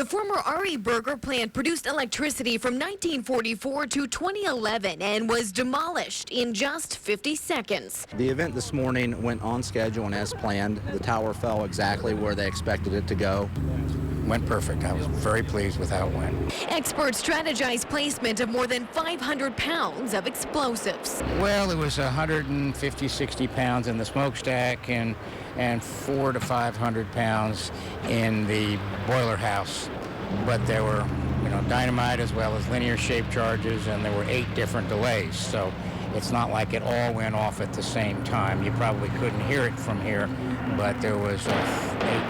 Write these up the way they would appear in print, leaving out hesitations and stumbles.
former Ari Burger plant produced electricity from 1944 to 2011 and was demolished in just 50 seconds. The event this morning went on schedule and as planned. The tower fell exactly where they expected it to go. Went perfect. I was very pleased with how it went. Experts strategized placement of more than 500 pounds of explosives. Well, it was 150, 60 pounds in the smokestack and 400 to 500 pounds in the boiler house. But there were, dynamite as well as linear shaped charges, and there were 8 different delays. So it's not like it all went off at the same time. You probably couldn't hear it from here, but there was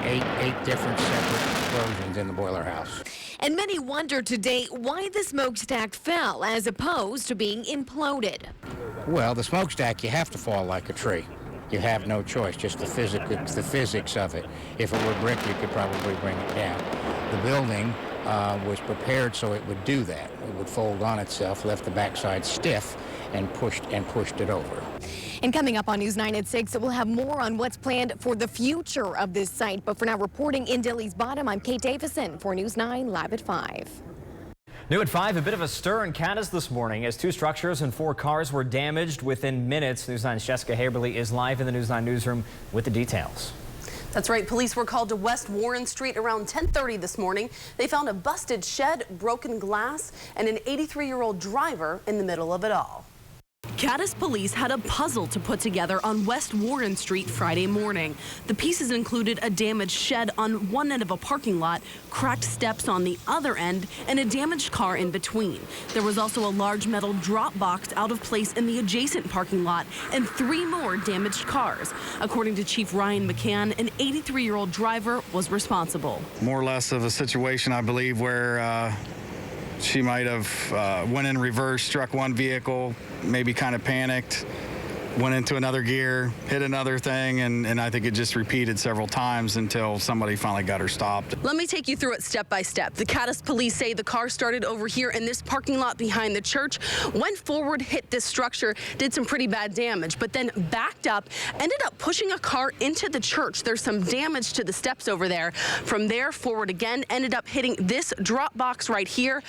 eight different separate explosions in the boiler house. And many wonder today why the smokestack fell as opposed to being imploded. Well, the smokestack, you have to fall like a tree. You have no choice, just the physics of it. If it were brick, you could probably bring it down. The building was prepared so it would do that. It would fold on itself, left the backside stiff, and pushed it over. And coming up on News 9 at 6, we'll have more on what's planned for the future of this site. But for now, reporting in Dilley's Bottom, I'm Kate Davison for News 9 Live at 5. New at 5, a bit of a stir in Cadiz this morning as 2 structures and 4 cars were damaged within minutes. News 9's Jessica Haberly is live in the News 9 newsroom with the details. That's right. Police were called to West Warren Street around 10:30 this morning. They found a busted shed, broken glass, and an 83-year-old driver in the middle of it all. Cadiz police had a puzzle to put together on West Warren Street Friday morning. The pieces included a damaged shed on one end of a parking lot, cracked steps on the other end, and a damaged car in between. There was also a large metal drop box out of place in the adjacent parking lot and 3 more damaged cars. According to Chief Ryan McCann, an 83-year-old driver was responsible. More or less of a situation, I believe, where she might have went in reverse, struck one vehicle, maybe kind of panicked, went into another gear, hit another thing, and I think it just repeated several times until somebody finally got her stopped. Let me take you through it step by step. The Cadiz police say the car started over here in this parking lot behind the church, went forward, hit this structure, did some pretty bad damage, but then backed up, ended up pushing a car into the church. There's some damage to the steps over there. From there, forward again, ended up hitting this drop box right here,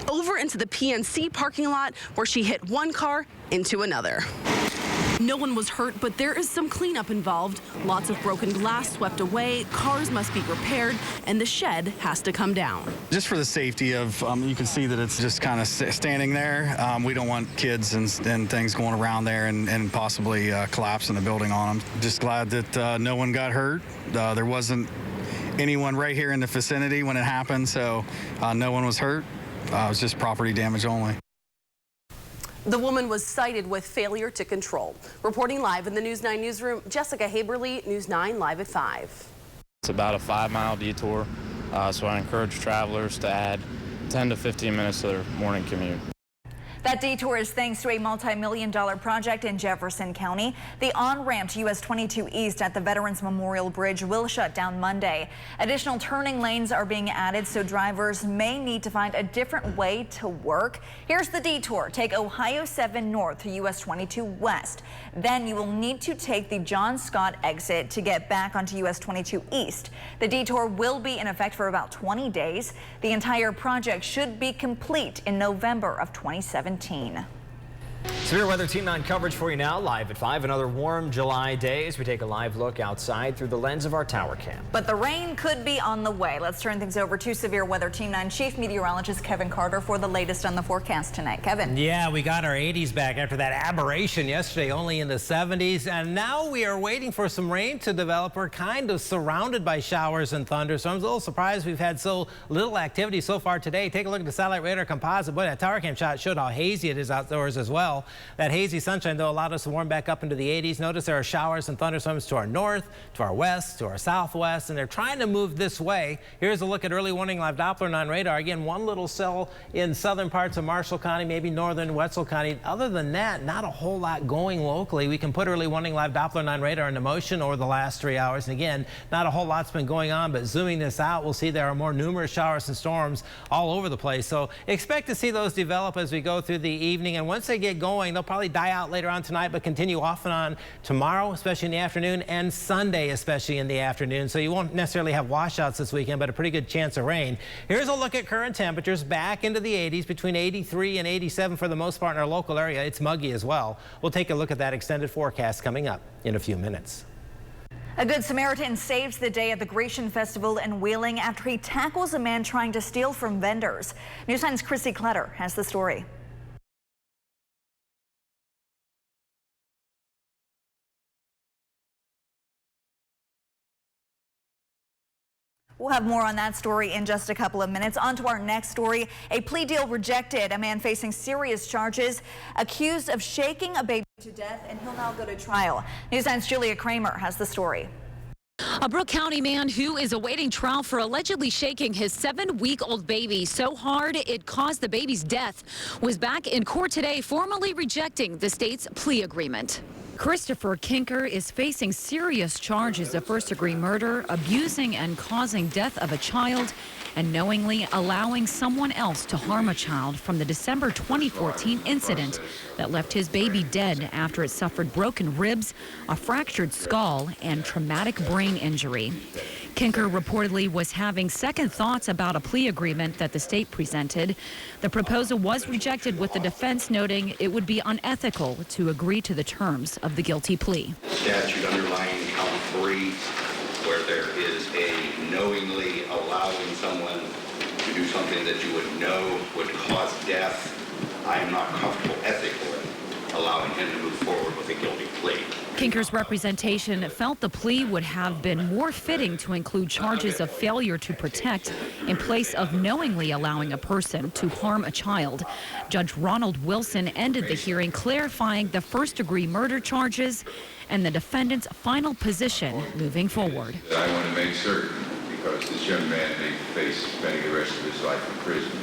over into the PNC parking lot, where she hit one car into another. No one was hurt, but there is some cleanup involved. Lots of broken glass swept away, cars must be repaired, and the shed has to come down. Just for the safety of, you can see that it's just kind of standing there. We don't want kids and things going around there and possibly collapsing the building on them. Just glad that no one got hurt. There wasn't anyone right here in the vicinity when it happened, so no one was hurt. It was just property damage only. The woman was cited with failure to control. Reporting live in the News 9 newsroom, Jessica Haberly, News 9 Live at 5. It's about a 5-mile detour, so I encourage travelers to add 10 to 15 minutes to their morning commute. That detour is thanks to a multi-million-dollar project in Jefferson County. The on-ramp to US 22 East at the Veterans Memorial Bridge will shut down Monday. Additional turning lanes are being added, so drivers may need to find a different way to work. Here's the detour. Take Ohio 7 north to US 22 west. Then you will need to take the John Scott exit to get back onto US 22 East. The detour will be in effect for about 20 days. The entire project should be complete in November of 2017. Severe Weather Team 9 coverage for you now, live at 5. Another warm July day as we take a live look outside through the lens of our tower cam. But the rain could be on the way. Let's turn things over to Severe Weather Team 9 Chief Meteorologist Kevin Carter for the latest on the forecast tonight. Kevin. Yeah, we got our 80s back after that aberration yesterday, only in the 70s. And now we are waiting for some rain to develop. We're kind of surrounded by showers and thunderstorms. A little surprised we've had so little activity so far today. Take a look at the satellite radar composite. Boy, that tower cam shot showed how hazy it is outdoors as well. That hazy sunshine, though, allowed us to warm back up into the 80s. Notice there are showers and thunderstorms to our north, to our west, to our southwest, and they're trying to move this way. Here's a look at early warning live Doppler on radar. Again, one little cell in southern parts of Marshall County, maybe northern Wetzel County. Other than that, not a whole lot going locally. We can put early warning live Doppler on radar into motion over the last 3 hours. And again, not a whole lot's been going on, but zooming this out, we'll see there are more numerous showers and storms all over the place. So expect to see those develop as we go through the evening. And once they get going. They'll probably die out later on tonight, but continue off and on tomorrow, especially in the afternoon, and Sunday, especially in the afternoon. So you won't necessarily have washouts this weekend, but a pretty good chance of rain. Here's a look at current temperatures back into the 80s, between 83 and 87 for the most part in our local area. It's muggy as well. We'll take a look at that extended forecast coming up in a few minutes. A Good Samaritan saves the day at the Grecian Festival in Wheeling after he tackles a man trying to steal from vendors. News 9's Chrissy Clutter has the story. We'll have more on that story in just a couple of minutes. On to our next story. A plea deal rejected. A man facing serious charges accused of shaking a baby to death, and he'll now go to trial. News 9's Julia Kramer has the story. A Brooke County man who is awaiting trial for allegedly shaking his 7-week-old baby so hard it caused the baby's death was back in court today, formally rejecting the state's plea agreement. Christopher Kinker is facing serious charges of first-degree murder, abusing and causing death of a child, and knowingly allowing someone else to harm a child from the December 2014 incident that left his baby dead after it suffered broken ribs, a fractured skull, and traumatic brain injury. Kinker reportedly was having second thoughts about a plea agreement that the state presented. The proposal was rejected, with the defense noting it would be unethical to agree to the terms of the guilty plea. Statute underlying count 3, where there is a knowingly allowing someone to do something that you would know would cause death. I am not comfortable ethically allowing him to move forward with a guilty plea. Kinker's representation felt the plea would have been more fitting to include charges of failure to protect in place of knowingly allowing a person to harm a child. Judge Ronald Wilson ended the hearing clarifying the first-degree murder charges and the defendant's final position moving forward. I want to make certain, because this young man may face spending the rest of his life in prison,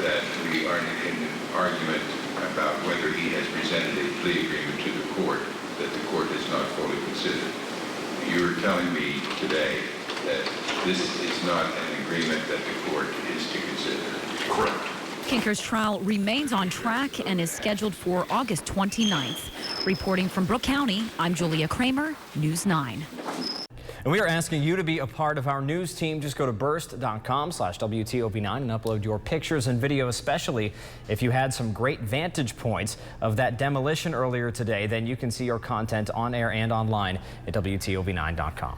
that we aren't in an argument about whether he has presented a plea agreement to the court that the court has not fully considered. You are telling me today that this is not an agreement that the court is to consider. Correct. Kinker's trial remains on track and is scheduled for August 29th. Reporting from Brooke County, I'm Julia Kramer, News 9. And we are asking you to be a part of our news team. Just go to burst.com/WTOV9 and upload your pictures and video, especially if you had some great vantage points of that demolition earlier today. Then you can see your content on air and online at WTOV9.com.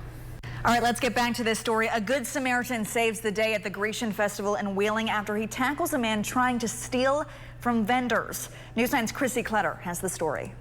All right, let's get back to this story. A Good Samaritan saves the day at the Grecian Festival in Wheeling after he tackles a man trying to steal from vendors. News 9's Chrissy Clutter has the story.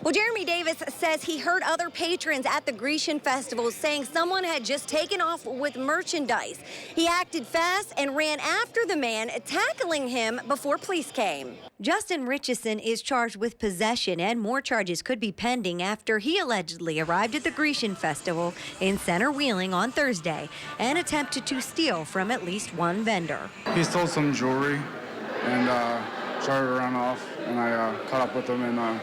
Well, Jeremy Davis says he heard other patrons at the Grecian Festival saying someone had just taken off with merchandise. He acted fast and ran after the man, tackling him before police came. Justin Richardson is charged with possession, and more charges could be pending after he allegedly arrived at the Grecian Festival in Center Wheeling on Thursday and attempted to steal from at least one vendor. He stole some jewelry and started to run off, and I caught up with him and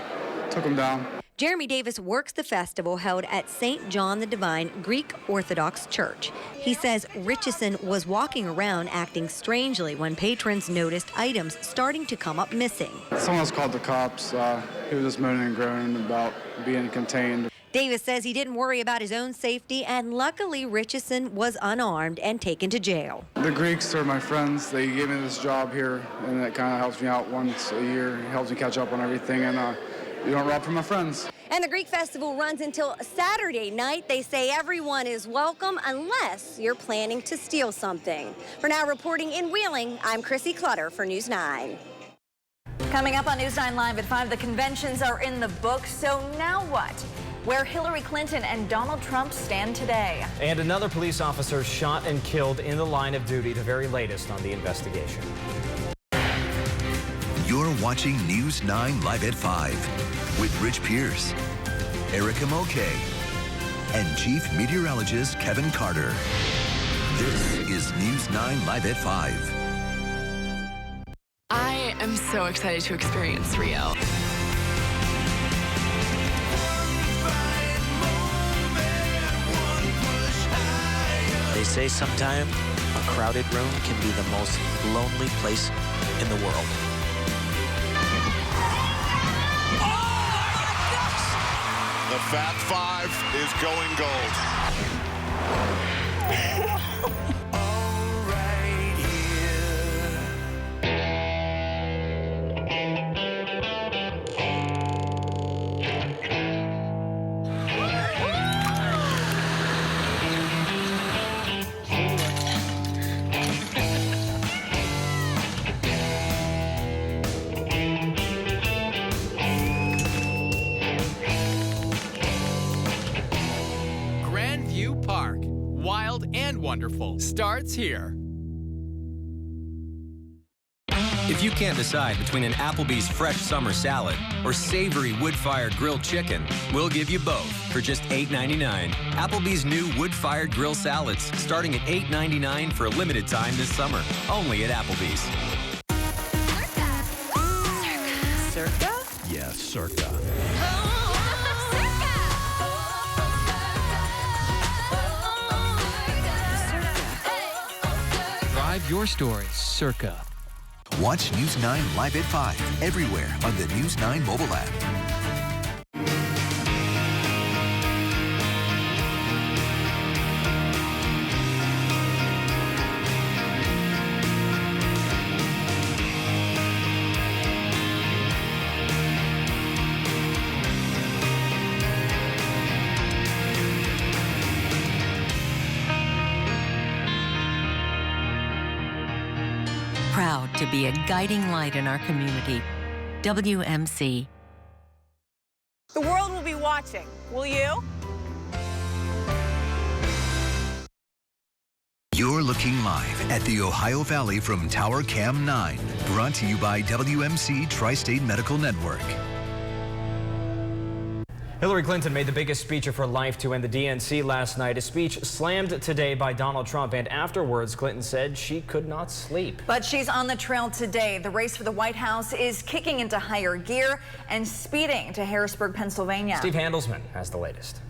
took him down. Jeremy Davis works the festival held at St. John the Divine Greek Orthodox Church. He says Richardson was walking around acting strangely when patrons noticed items starting to come up missing. Someone else called the cops. He was just moaning and groaning about being contained. Davis says he didn't worry about his own safety, and luckily Richardson was unarmed and taken to jail. The Greeks are my friends. They gave me this job here, and it kind of helps me out once a year. It helps me catch up on everything, and you don't rob from my friends. And the Greek Festival runs until Saturday night. They say everyone is welcome unless you're planning to steal something. For now, reporting in Wheeling, I'm Chrissy Clutter for News 9. Coming up on News 9 Live at 5, the conventions are in the books, so now what? Where Hillary Clinton and Donald Trump stand today. And another police officer shot and killed in the line of duty, the very latest on the investigation. You're watching News 9 Live at 5 with Rich Pierce, Erica Mulcahy, and Chief Meteorologist Kevin Carter. This is News 9 Live at 5. I am so excited to experience Rio. They say sometimes a crowded room can be the most lonely place in the world. The Fat Five is going gold. Grandview Park, wild and wonderful, starts here. If you can't decide between an Applebee's fresh summer salad or savory wood-fired grilled chicken, we'll give you both for just $8.99. Applebee's new wood-fired grill salads starting at $8.99 for a limited time this summer, only at Applebee's. Circa? Yes, Circa. Drive your story, Circa. Watch News 9 live at 5 everywhere on the News 9 mobile app. Proud to be a guiding light in our community. WMC. The world will be watching. Will you? You're looking live at the Ohio Valley from Tower Cam 9. Brought to you by WMC Tri-State Medical Network. Hillary Clinton made the biggest speech of her life to end the DNC last night, a speech slammed today by Donald Trump, and afterwards Clinton said she could not sleep. But she's on the trail today. The race for the White House is kicking into higher gear and speeding to Harrisburg, Pennsylvania. Steve Handelsman has the latest.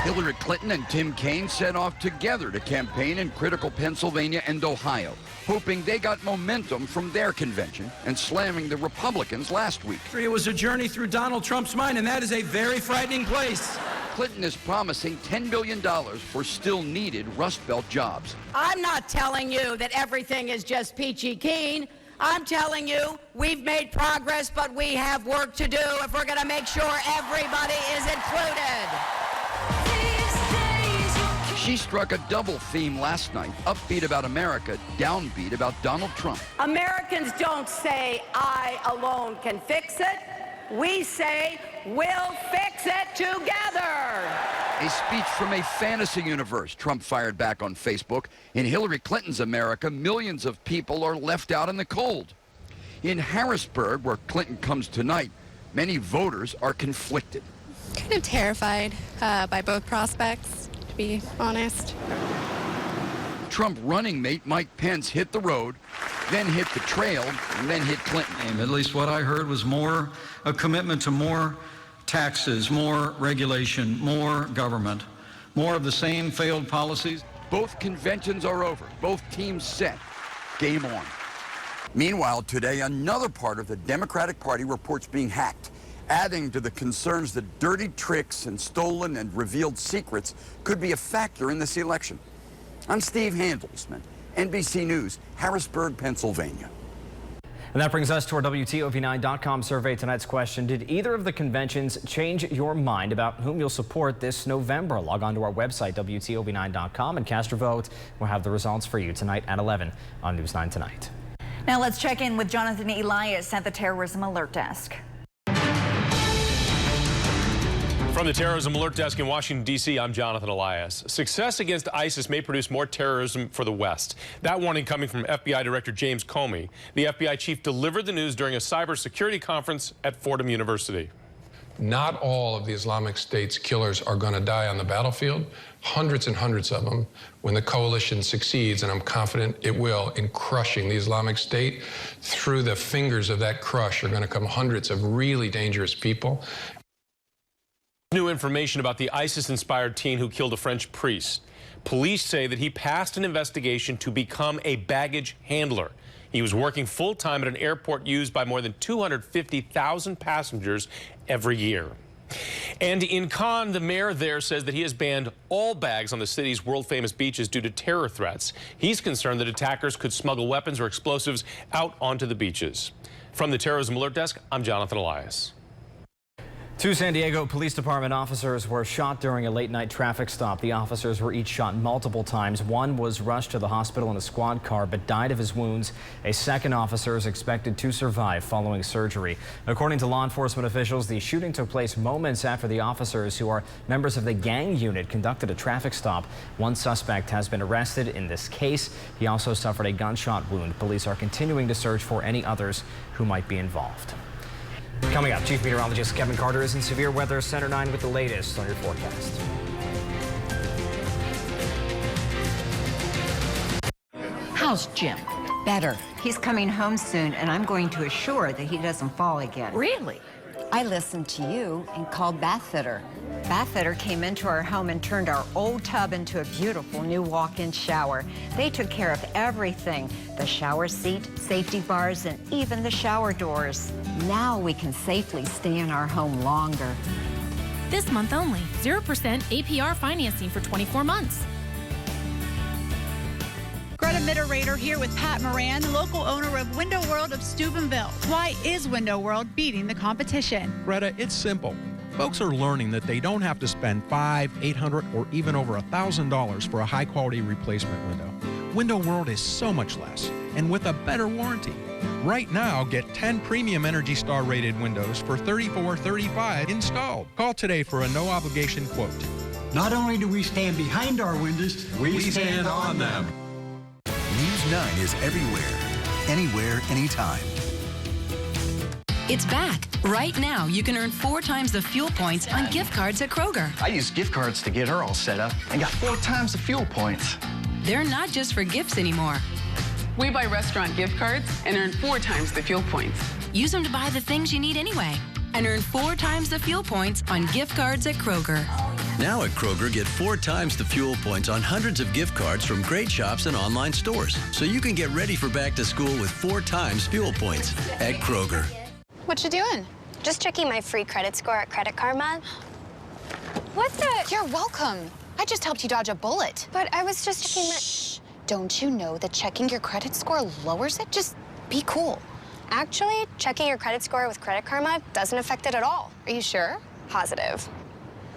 Hillary Clinton and Tim Kaine set off together to campaign in critical Pennsylvania and Ohio, hoping they got momentum from their convention and slamming the Republicans last week. It was a journey through Donald Trump's mind, and that is a very frightening place. Clinton is promising $10 billion for still needed Rust Belt jobs. I'm not telling you that everything is just peachy keen. I'm telling you we've made progress, but we have work to do if we're going to make sure everybody is included. She struck a double theme last night, upbeat about America, downbeat about Donald Trump. Americans don't say, I alone can fix it. We say, we'll fix it together. A speech from a fantasy universe, Trump fired back on Facebook. In Hillary Clinton's America, millions of people are left out in the cold. In Harrisburg, where Clinton comes tonight, many voters are conflicted. Kind of terrified by both prospects, to be honest. Trump running mate Mike Pence hit the road, then hit the trail, and then hit Clinton. At least what I heard was a commitment to more taxes, more regulation, more government, more of the same failed policies. Both conventions are over. Both teams set. Game on. Meanwhile, today, another part of the Democratic Party reports being hacked, adding to the concerns that dirty tricks and stolen and revealed secrets could be a factor in this election. I'm Steve Handelsman, NBC News, Harrisburg, Pennsylvania. And that brings us to our WTOV9.com survey. Tonight's question: did either of the conventions change your mind about whom you'll support this November? Log on to our website, WTOV9.com, and cast your vote. We'll have the results for you tonight at 11 on News 9 Tonight. Now let's check in with Jonathan Elias at the Terrorism Alert Desk. From the Terrorism Alert Desk in Washington, D.C., I'm Jonathan Elias. Success against ISIS may produce more terrorism for the West. That warning coming from FBI Director James Comey. The FBI chief delivered the news during a cybersecurity conference at Fordham University. Not all of the Islamic State's killers are going to die on the battlefield. Hundreds and hundreds of them when the coalition succeeds, and I'm confident it will, in crushing the Islamic State. Through the fingers of that crush are going to come hundreds of really dangerous people. New information about the ISIS-inspired teen who killed a French priest. Police say that he passed an investigation to become a baggage handler. He was working full-time at an airport used by more than 250,000 passengers every year. And in Cannes, the mayor there says that he has banned all bags on the city's world-famous beaches due to terror threats. He's concerned that attackers could smuggle weapons or explosives out onto the beaches. From the Terrorism Alert Desk, I'm Jonathan Elias. 2 San Diego Police Department officers were shot during a late-night traffic stop. The officers were each shot multiple times. One was rushed to the hospital in a squad car but died of his wounds. A second officer is expected to survive following surgery. According to law enforcement officials, the shooting took place moments after the officers, who are members of the gang unit, conducted a traffic stop. One suspect has been arrested in this case. He also suffered a gunshot wound. Police are continuing to search for any others who might be involved. Coming up, Chief Meteorologist Kevin Carter is in Severe Weather Center 9 with the latest on your forecast. How's Jim? Better. He's coming home soon, and I'm going to assure that he doesn't fall again. Really? I listened to you and called Bathfitter. Bathfitter came into our home and turned our old tub into a beautiful new walk-in shower. They took care of everything: the shower seat, safety bars, and even the shower doors. Now we can safely stay in our home longer. This month only, 0% APR financing for 24 months. Greta Mitterator here with Pat Moran, the local owner of Window World of Steubenville. Why is Window World beating the competition? Greta, it's simple. Folks are learning that they don't have to spend $500, $800, or even over $1,000 for a high-quality replacement window. Window World is so much less, and with a better warranty. Right now, get 10 premium Energy Star rated windows for $34.35 installed. Call today for a no-obligation quote. Not only do we stand behind our windows, we stand on them. News 9 is everywhere, anywhere, anytime. It's back. Right now, you can earn 4 times the fuel points on gift cards at Kroger. I used gift cards to get her all set up and got 4 times the fuel points. They're not just for gifts anymore. We buy restaurant gift cards and earn 4 times the fuel points. Use them to buy the things you need anyway and earn 4 times the fuel points on gift cards at Kroger. Now at Kroger, get 4 times the fuel points on hundreds of gift cards from great shops and online stores. So you can get ready for back to school with 4 times fuel points at Kroger. What you doing? Just checking my free credit score at Credit Karma. What the? You're welcome. I just helped you dodge a bullet. But I was just checking my... Shh. Don't you know that checking your credit score lowers it? Just be cool. Actually, checking your credit score with Credit Karma doesn't affect it at all. Are you sure? Positive.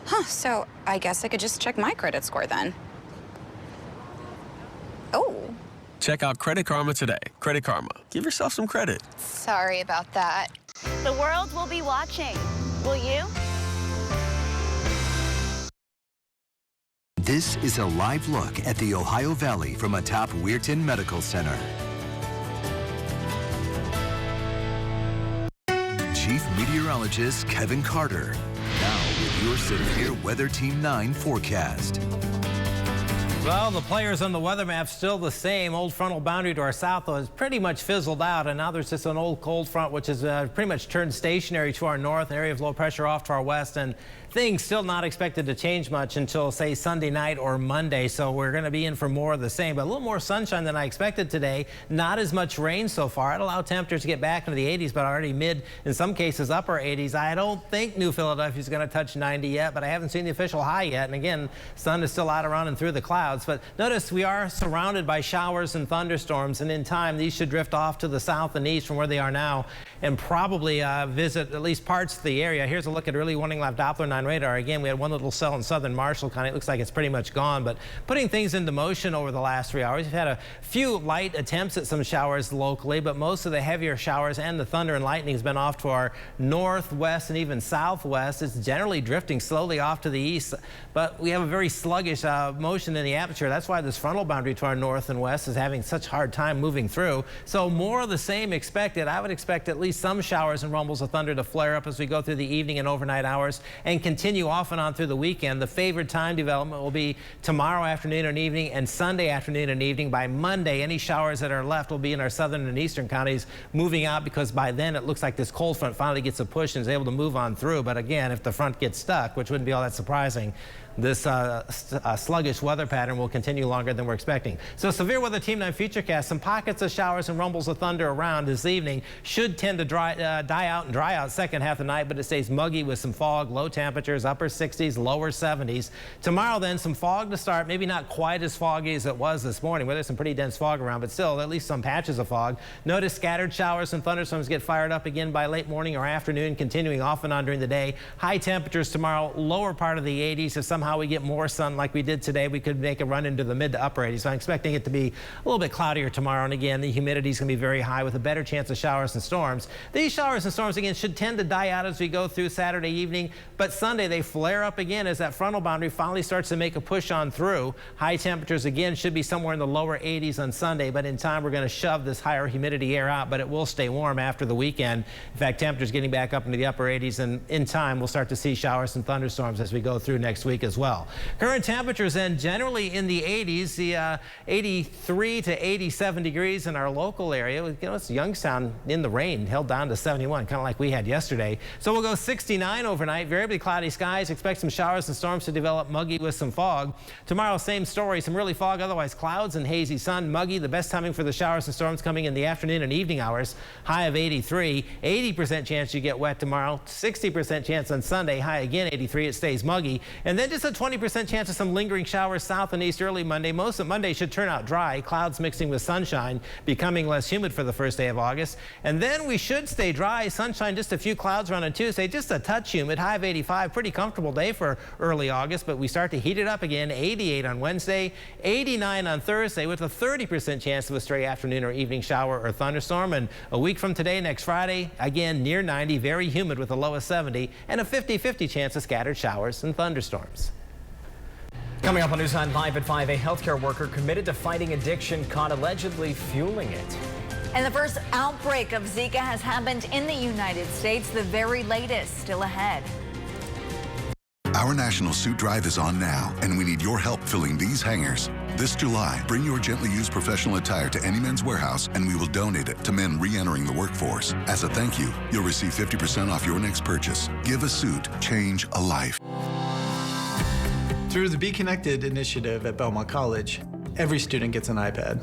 Huh, so I guess I could just check my credit score then. Oh. Check out Credit Karma today. Credit Karma. Give yourself some credit. Sorry about that. The world will be watching. Will you? This is a live look at the Ohio Valley from atop Weirton Medical Center. Chief Meteorologist Kevin Carter. Now with your Severe Weather Team 9 forecast. Well, the players on the weather map still the same. Old frontal boundary to our south has pretty much fizzled out, and now there's just an old cold front which has pretty much turned stationary to our north, an area of low pressure off to our west, and things still not expected to change much until, say, Sunday night or Monday. So we're going to be in for more of the same, but a little more sunshine than I expected today. Not as much rain so far. It allowed temperatures to get back into the 80s, but already mid, in some cases, upper 80s. I don't think New Philadelphia is going to touch 90 yet, but I haven't seen the official high yet. And again, sun is still out around and through the clouds. But notice we are surrounded by showers and thunderstorms, and in time, these should drift off to the south and east from where they are now and probably visit at least parts of the area. Here's a look at early warning live Doppler 9 radar. Again, we had one little cell in southern Marshall County. It looks like it's pretty much gone, but putting things into motion over the last 3 hours. We've had a few light attempts at some showers locally, but most of the heavier showers and the thunder and lightning has been off to our northwest and even southwest. It's generally drifting slowly off to the east, but we have a very sluggish motion in the atmosphere. That's why this frontal boundary to our north and west is having such a hard time moving through. So more of the same expected. I would expect at least some showers and rumbles of thunder to flare up as we go through the evening and overnight hours and continue off and on through the weekend. The favored time development will be tomorrow afternoon and evening and Sunday afternoon and evening. By Monday, any showers that are left will be in our southern and eastern counties, moving out because by then it looks like this cold front finally gets a push and is able to move on through. But again, if the front gets stuck, which wouldn't be all that surprising, this sluggish weather pattern will continue longer than we're expecting. So severe weather Team 9 Futurecast, some pockets of showers and rumbles of thunder around this evening. Should tend to die out and dry out second half of the night, but it stays muggy with some fog, low temperatures, upper 60s, lower 70s. Tomorrow then, some fog to start, maybe not quite as foggy as it was this morning, where there's some pretty dense fog around, but still at least some patches of fog. Notice scattered showers and thunderstorms get fired up again by late morning or afternoon, continuing off and on during the day. High temperatures tomorrow, lower part of the 80s. If somehow we get more sun like we did today, we could make a run into the mid to upper 80s. So I'm expecting it to be a little bit cloudier tomorrow, and again, the humidity is going to be very high with a better chance of showers and storms. These showers and storms again should tend to die out as we go through Saturday evening, but Sunday they flare up again as that frontal boundary finally starts to make a push on through. High temperatures again should be somewhere in the lower 80s on Sunday, but in time we're going to shove this higher humidity air out, but it will stay warm after the weekend. In fact, temperatures getting back up into the upper 80s, and in time we'll start to see showers and thunderstorms as we go through next week as well. Current temperatures then generally in the 80s, the 83 to 87 degrees in our local area. You know, it's Youngstown in the rain, held down to 71, kind of like we had yesterday. So we'll go 69 overnight, variably cloudy skies. Expect some showers and storms to develop, muggy with some fog. Tomorrow, same story, some really fog, otherwise clouds and hazy sun, muggy. The best timing for the showers and storms coming in the afternoon and evening hours. High of 83, 80% chance you get wet tomorrow, 60% chance on Sunday, high again 83, it stays muggy. And then just a 20% chance of some lingering showers south and east early Monday. Most of Monday should turn out dry, clouds mixing with sunshine, becoming less humid for the first day of August. And then we should stay dry, sunshine, just a few clouds around on Tuesday, just a touch humid, high of 85, pretty comfortable day for early August, but we start to heat it up again, 88 on Wednesday, 89 on Thursday with a 30% chance of a stray afternoon or evening shower or thunderstorm. And a week from today, next Friday, again near 90, very humid with a low of 70 and a 50-50 chance of scattered showers and thunderstorms. Coming up on News 9 Live at 5, a healthcare worker committed to fighting addiction caught allegedly fueling it. And the first outbreak of Zika has happened in the United States, the very latest still ahead. Our National Suit Drive is on now, and we need your help filling these hangers. This July, bring your gently used professional attire to any Men's Warehouse, and we will donate it to men re-entering the workforce. As a thank you, you'll receive 50% off your next purchase. Give a suit, change a life. Through the Be Connected initiative at Belmont College, every student gets an iPad.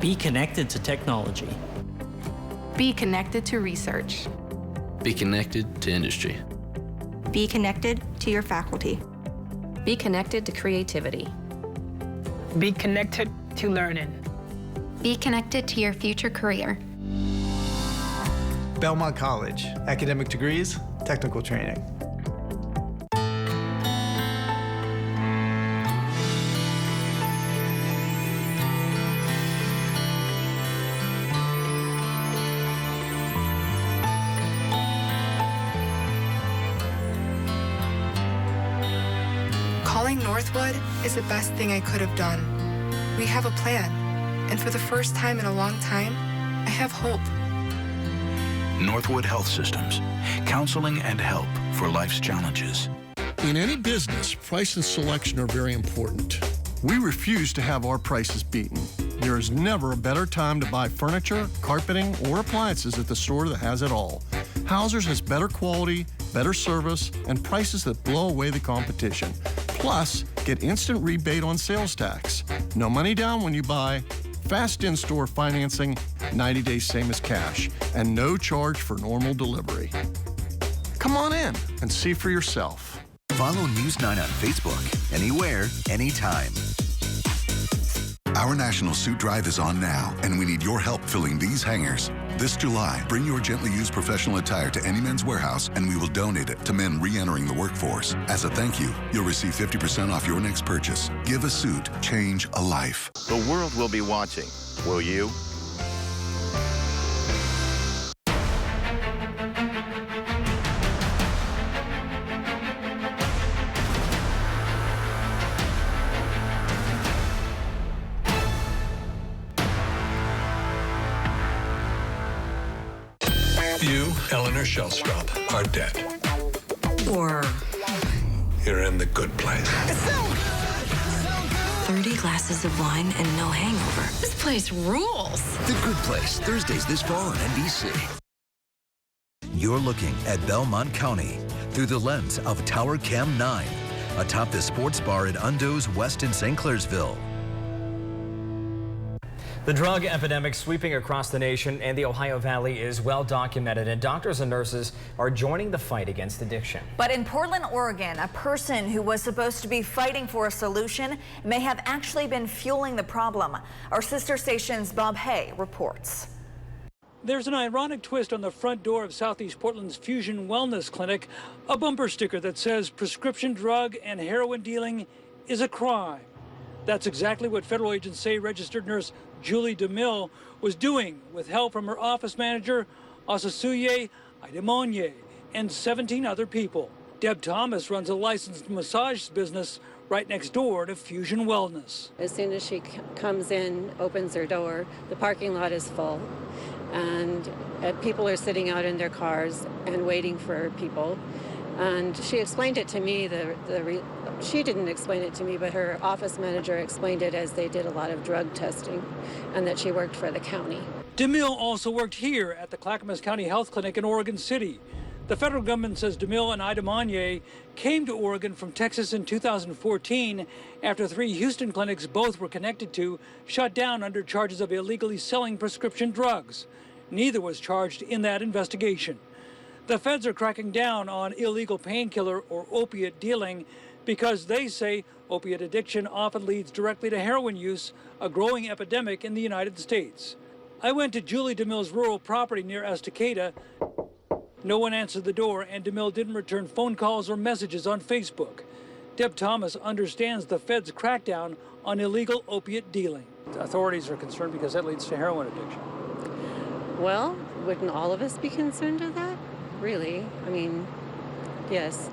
Be connected to technology. Be connected to research. Be connected to industry. Be connected to your faculty. Be connected to creativity. Be connected to learning. Be connected to your future career. Belmont College, academic degrees, technical training. Calling Northwood is the best thing I could have done. We have a plan, and for the first time in a long time, I have hope. Northwood Health Systems, counseling and help for life's challenges. In any business, price and selection are very important. We refuse to have our prices beaten. There is never a better time to buy furniture, carpeting, or appliances at the store that has it all. Hauser's has better quality, better service, and prices that blow away the competition. Plus, get instant rebate on sales tax. No money down when you buy, fast in-store financing, 90 days same as cash, and no charge for normal delivery. Come on in and see for yourself. Follow News 9 on Facebook, anywhere, anytime. Our National Suit Drive is on now, and we need your help filling these hangers. This July, bring your gently used professional attire to any Men's Warehouse, and we will donate it to men re-entering the workforce. As a thank you, you'll receive 50% off your next purchase. Give a suit, change a life. The world will be watching. Will you? You, Eleanor Shellstrop, are dead. Or you're in the good place. 30 glasses of wine and no hangover. This place rules. The Good Place, Thursdays this fall on NBC. You're looking at Belmont County through the lens of Tower Cam 9. atop the sports bar at Undo's West in St. Clairsville. The drug epidemic sweeping across the nation and the Ohio Valley is well documented, and doctors and nurses are joining the fight against addiction. But in Portland, Oregon, a person who was supposed to be fighting for a solution may have actually been fueling the problem. Our sister station's Bob Hay reports. There's an ironic twist on the front door of Southeast Portland's Fusion Wellness Clinic, a bumper sticker that says prescription drug and heroin dealing is a crime. That's exactly what federal agents say registered nurse Julie DeMille was doing with help from her office manager, Osasuye Idemonye, and 17 other people. Deb Thomas runs a licensed massage business right next door to Fusion Wellness. As soon as she comes in, opens her door, the parking lot is full, and people are sitting out in their cars and waiting for people. And she explained it to me, she didn't explain it to me, but her office manager explained it as they did a lot of drug testing and that she worked for the county. DeMille also worked here at the Clackamas County Health Clinic in Oregon City. The federal government says DeMille and Idemonye came to Oregon from Texas in 2014 after 3 Houston clinics both were connected to shut down under charges of illegally selling prescription drugs. Neither was charged in that investigation. The feds are cracking down on illegal painkiller or opiate dealing because they say opiate addiction often leads directly to heroin use, a growing epidemic in the United States. I went to Julie DeMille's rural property near Estacada. No one answered the door, and DeMille didn't return phone calls or messages on Facebook. Deb Thomas understands the feds' crackdown on illegal opiate dealing. Authorities are concerned because that leads to heroin addiction. Well, wouldn't all of us be concerned of that? Really? I mean, yes.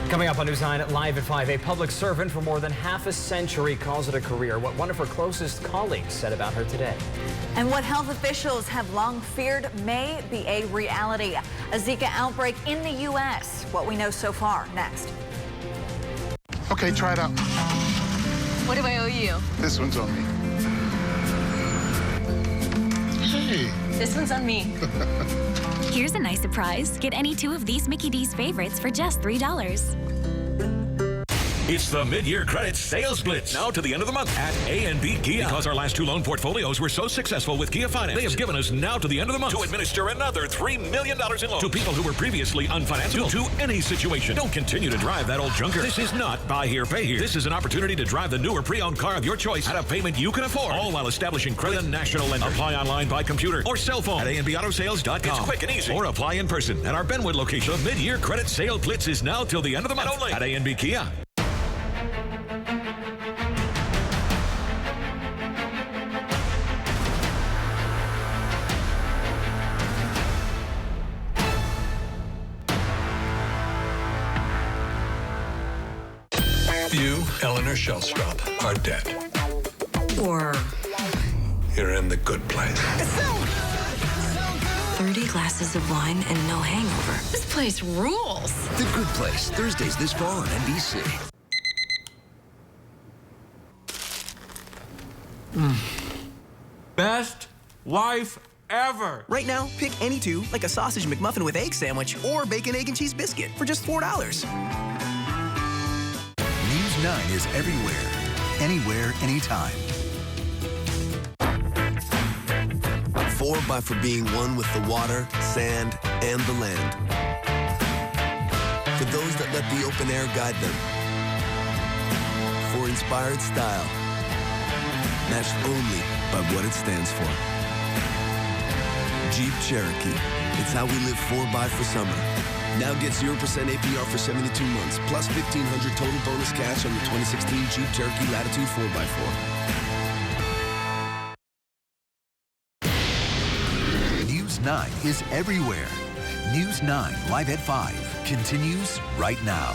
Coming up on News 9 Live at 5, a public servant for more than half a century calls it a career. What one of her closest colleagues said about her today. And what health officials have long feared may be a reality. A Zika outbreak in the U.S. What we know so far, next. Okay, try it out. What do I owe you? This one's on me. Hey. This one's on me. Here's a nice surprise. Get any 2 of these Mickey D's favorites for just $3. It's the mid-year credit sales blitz. Now to the end of the month at A&B Kia. Because our last 2 loan portfolios were so successful with Kia Finance, they have given us now to the end of the month to administer another $3 million in loans to people who were previously unfinanceable to any situation. Don't continue to drive that old junker. This is not buy here, pay here. This is an opportunity to drive the newer pre-owned car of your choice at a payment you can afford, all while establishing credit with a national lender. Apply online, by computer, or cell phone at ANBAutosales.com. It's quick and easy. Or apply in person at our Benwood location. The mid-year credit sale blitz is now till the end of the month only at A&B Kia. You, Eleanor Shellstrop, are dead. Or You're in the good place. 30 glasses of wine and no hangover. This place rules. The Good Place, Thursdays this fall on NBC. Best wife ever. Right now, pick any 2, like a sausage McMuffin with egg sandwich or bacon, egg, and cheese biscuit for just $4. News 9 is everywhere, anywhere, anytime. 4x for being one with the water, sand, and the land. For those that let the open air guide them. For inspired style, matched only by what it stands for. Jeep Cherokee. It's how we live 4x for summer. Now get 0% APR for 72 months, plus $1,500 total bonus cash on the 2016 Jeep Cherokee Latitude 4x4. News 9 is everywhere. News 9 Live at 5 continues right now.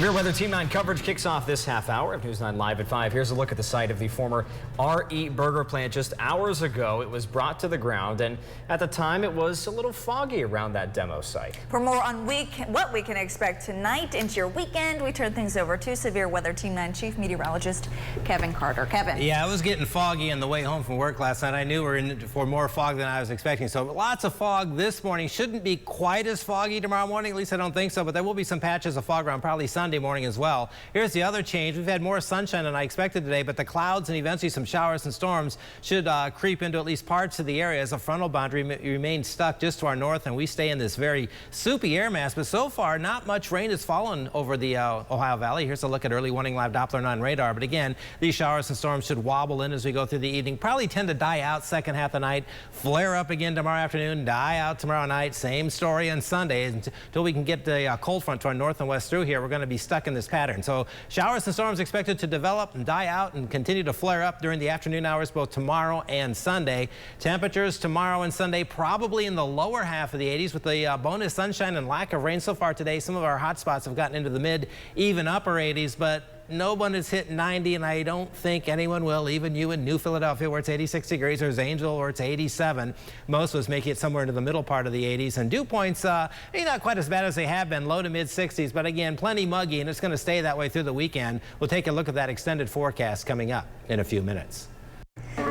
Severe Weather Team 9 coverage kicks off this half hour of News 9 Live at 5. Here's a look at the site of the former R.E. Burger plant. Just hours ago, it was brought to the ground, and at the time, it was a little foggy around that demo site. For more on what we can expect tonight into your weekend, we turn things over to Severe Weather Team 9 Chief Meteorologist Kevin Carter. Kevin. Yeah, it was getting foggy on the way home from work last night. I knew we were in for more fog than I was expecting. So lots of fog this morning. Shouldn't be quite as foggy tomorrow morning. At least I don't think so. But there will be some patches of fog around probably Sunday morning as well. Here's the other change. We've had more sunshine than I expected today, but the clouds and eventually some showers and storms should creep into at least parts of the area as a frontal boundary remains stuck just to our north, and we stay in this very soupy air mass. But so far, not much rain has fallen over the Ohio Valley. Here's a look at early warning live Doppler 9 radar. But again, these showers and storms should wobble in as we go through the evening. Probably tend to die out second half of the night, flare up again tomorrow afternoon, die out tomorrow night. Same story on Sunday until we can get the cold front to our north and west through here. We're going to be stuck in this pattern. So showers and storms expected to develop and die out and continue to flare up during the afternoon hours both tomorrow and Sunday. Temperatures tomorrow and Sunday probably in the lower half of the 80s with the bonus sunshine and lack of rain so far today. Some of our hot spots have gotten into the mid, even upper 80s, but no one has hit 90, and I don't think anyone will, even you in New Philadelphia where it's 86 degrees, or Zanesville where it's 87. Most of us make it somewhere into the middle part of the 80s, and dew points maybe not quite as bad as they have been, low to mid 60s, but again, plenty muggy, and it's going to stay that way through the weekend. We'll take a look at that extended forecast coming up in a few minutes.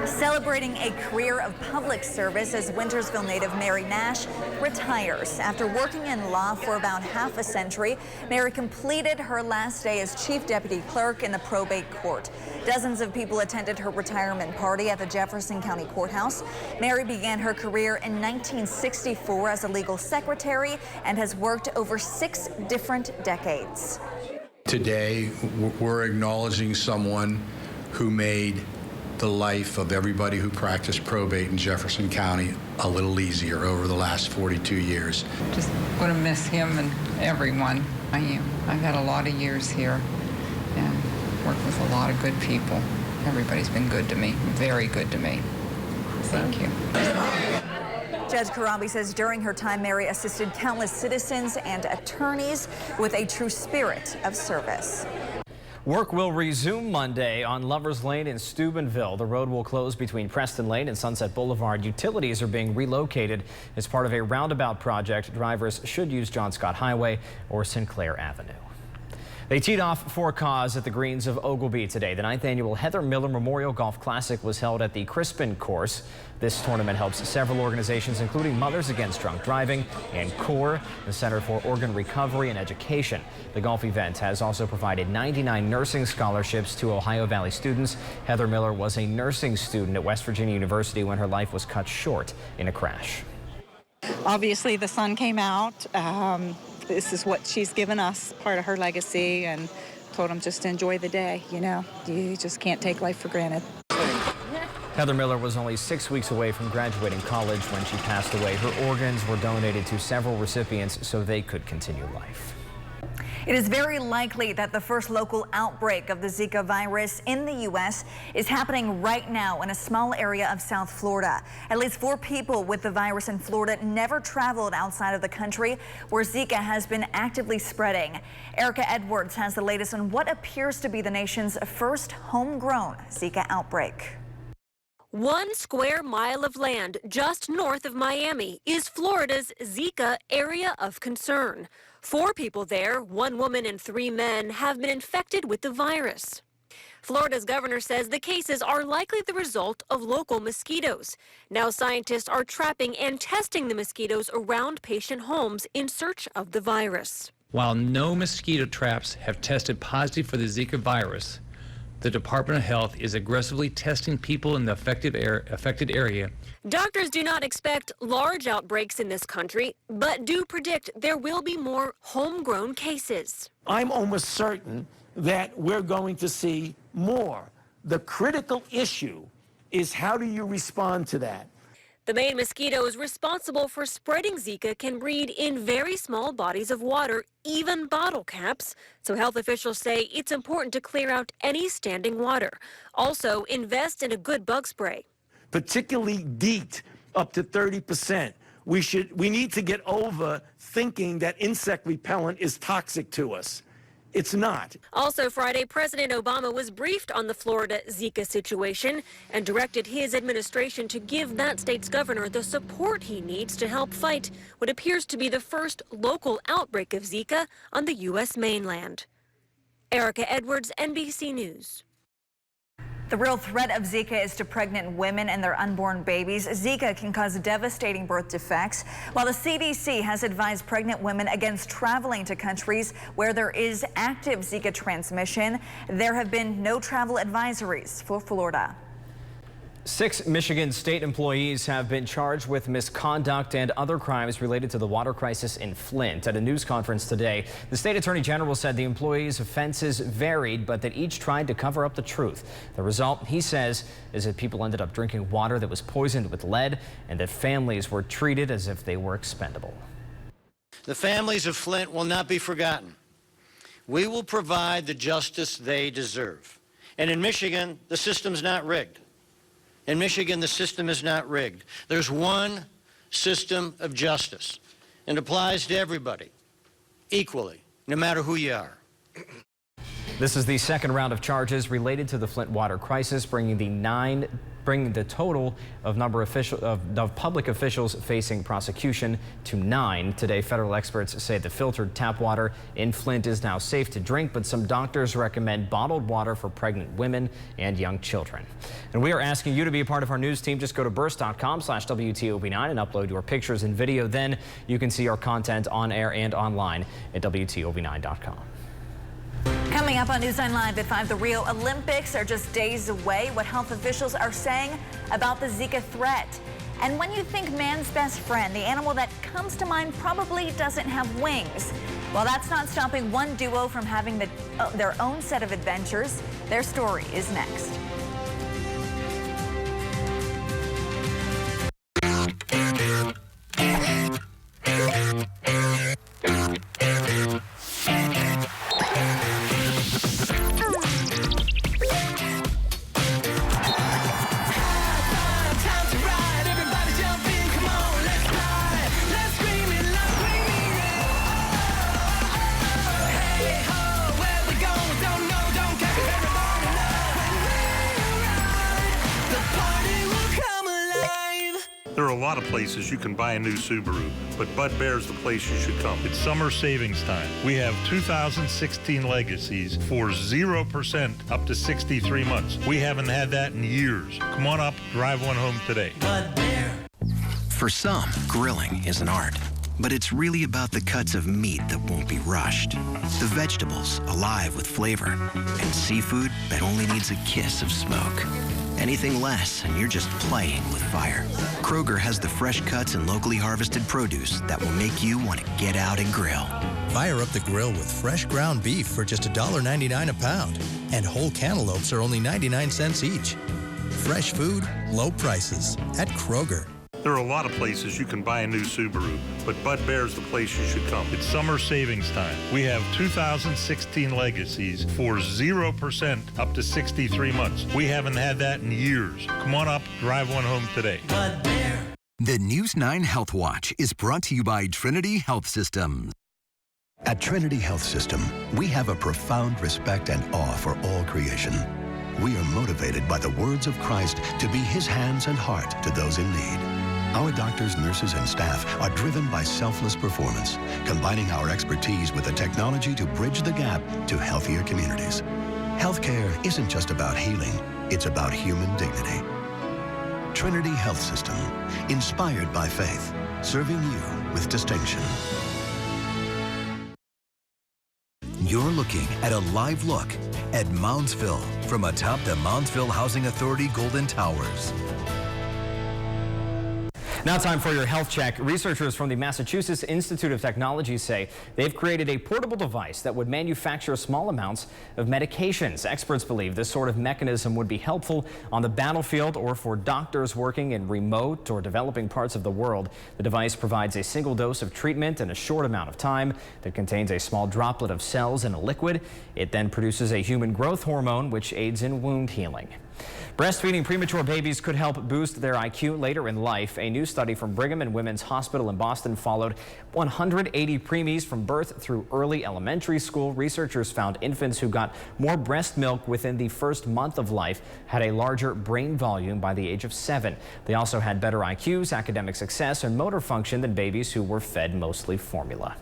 Celebrating a career of public service as Wintersville native Mary Nash retires. After working in law for about half a century, Mary completed her last day as chief deputy clerk in the probate court. Dozens of people attended her retirement party at the Jefferson County Courthouse. Mary began her career in 1964 as a legal secretary and has worked over 6 different decades. Today, we're acknowledging someone who made the life of everybody who practiced probate in Jefferson County a little easier over the last 42 years. Just going to miss him and everyone. I am. I've had a lot of years here and worked with a lot of good people. Everybody's been good to me, very good to me. Thank you. Judge Karabi says during her time, Mary assisted countless citizens and attorneys with a true spirit of service. Work will resume Monday on Lovers Lane in Steubenville. The road will close between Preston Lane and Sunset Boulevard. Utilities are being relocated as part of a roundabout project. Drivers should use John Scott Highway or Sinclair Avenue. They teed off for a cause at the greens of Oglebay today. The 9th annual Heather Miller Memorial Golf Classic was held at the Crispin course. This tournament helps several organizations, including Mothers Against Drunk Driving and CORE, the Center for Organ Recovery and Education. The golf event has also provided 99 nursing scholarships to Ohio Valley students. Heather Miller was a nursing student at West Virginia University when her life was cut short in a crash. Obviously, the sun came out. This is what she's given us, part of her legacy, and told them just to enjoy the day. You know, you just can't take life for granted. Heather Miller was only 6 weeks away from graduating college when she passed away. Her organs were donated to several recipients so they could continue life. It is very likely that the first local outbreak of the Zika virus in the U.S. is happening right now in a small area of South Florida. At least 4 people with the virus in Florida never traveled outside of the country where Zika has been actively spreading. Erica Edwards has the latest on what appears to be the nation's first homegrown Zika outbreak. 1 square mile of land just north of Miami is Florida's Zika area of concern. 4 people there, 1 woman and 3 men, have been infected with the virus. Florida's governor says the cases are likely the result of local mosquitoes. Now scientists are trapping and testing the mosquitoes around patient homes in search of the virus. While no mosquito traps have tested positive for the Zika virus, the Department of Health is aggressively testing people in the affected area. Doctors do not expect large outbreaks in this country, but do predict there will be more homegrown cases. I'm almost certain that we're going to see more. The critical issue is how do you respond to that? The main mosquitoes responsible for spreading Zika can breed in very small bodies of water, even bottle caps. So health officials say it's important to clear out any standing water. Also, invest in a good bug spray. Particularly DEET, up to 30%. We need to get over thinking that insect repellent is toxic to us. It's not. Also Friday, President Obama was briefed on the Florida Zika situation and directed his administration to give that state's governor the support he needs to help fight what appears to be the first local outbreak of Zika on the U.S. mainland. Erica Edwards, NBC News. The real threat of Zika is to pregnant women and their unborn babies. Zika can cause devastating birth defects, while the CDC has advised pregnant women against traveling to countries where there is active Zika transmission. There have been no travel advisories for Florida. 6 Michigan state employees have been charged with misconduct and other crimes related to the water crisis in Flint. At a news conference today, the state attorney general said the employees' offenses varied, but that each tried to cover up the truth. The result, he says, is that people ended up drinking water that was poisoned with lead and that families were treated as if they were expendable. The families of Flint will not be forgotten. We will provide the justice they deserve. And in Michigan, the system's not rigged. In Michigan, the system is not rigged. There's one system of justice, and it applies to everybody equally, no matter who you are. This is the second round of charges related to the Flint water crisis, bringing the total of number of public officials facing prosecution to 9. Today, federal experts say the filtered tap water in Flint is now safe to drink, but some doctors recommend bottled water for pregnant women and young children. And we are asking you to be a part of our news team. Just go to burst.com/WTOP9 and upload your pictures and video. Then you can see our content on air and online at WTOP9.com. Coming up on News 9 Live at 5, the Rio Olympics are just days away. What health officials are saying about the Zika threat. And when you think man's best friend, the animal that comes to mind probably doesn't have wings. Well, that's not stopping one duo from having their own set of adventures. Their story is next. There are a lot of places you can buy a new Subaru, but Bud Bear's the place you should come. It's summer savings time. We have 2016 Legacies for 0% up to 63 months. We haven't had that in years. Come on up, drive one home today. Bud Bear. For some, grilling is an art, but it's really about the cuts of meat that won't be rushed, the vegetables alive with flavor, and seafood that only needs a kiss of smoke. Anything less, and you're just playing with fire. Kroger has the fresh cuts and locally harvested produce that will make you want to get out and grill. Fire up the grill with fresh ground beef for just $1.99 a pound. And whole cantaloupes are only 99 cents each. Fresh food, low prices at Kroger. There are a lot of places you can buy a new Subaru, but Bud Bear's the place you should come. It's summer savings time. We have 2016 Legacies for 0% up to 63 months. We haven't had that in years. Come on up, drive one home today. Bud Bear. The News 9 Health Watch is brought to you by Trinity Health Systems. At Trinity Health System, we have a profound respect and awe for all creation. We are motivated by the words of Christ to be his hands and heart to those in need. Our doctors, nurses, and staff are driven by selfless performance, combining our expertise with the technology to bridge the gap to healthier communities. Healthcare isn't just about healing, it's about human dignity. Trinity Health System, inspired by faith, serving you with distinction. You're looking at a live look at Moundsville from atop the Moundsville Housing Authority Golden Towers. Now time for your health check. Researchers from the Massachusetts Institute of Technology say they've created a portable device that would manufacture small amounts of medications. Experts believe this sort of mechanism would be helpful on the battlefield or for doctors working in remote or developing parts of the world. The device provides a single dose of treatment in a short amount of time that contains a small droplet of cells in a liquid. It then produces a human growth hormone which aids in wound healing. Breastfeeding premature babies could help boost their IQ later in life. A new study from Brigham and Women's Hospital in Boston followed 180 preemies from birth through early elementary school. Researchers found infants who got more breast milk within the first month of life had a larger brain volume by the age of 7. They also had better IQs, academic success, and motor function than babies who were fed mostly formula.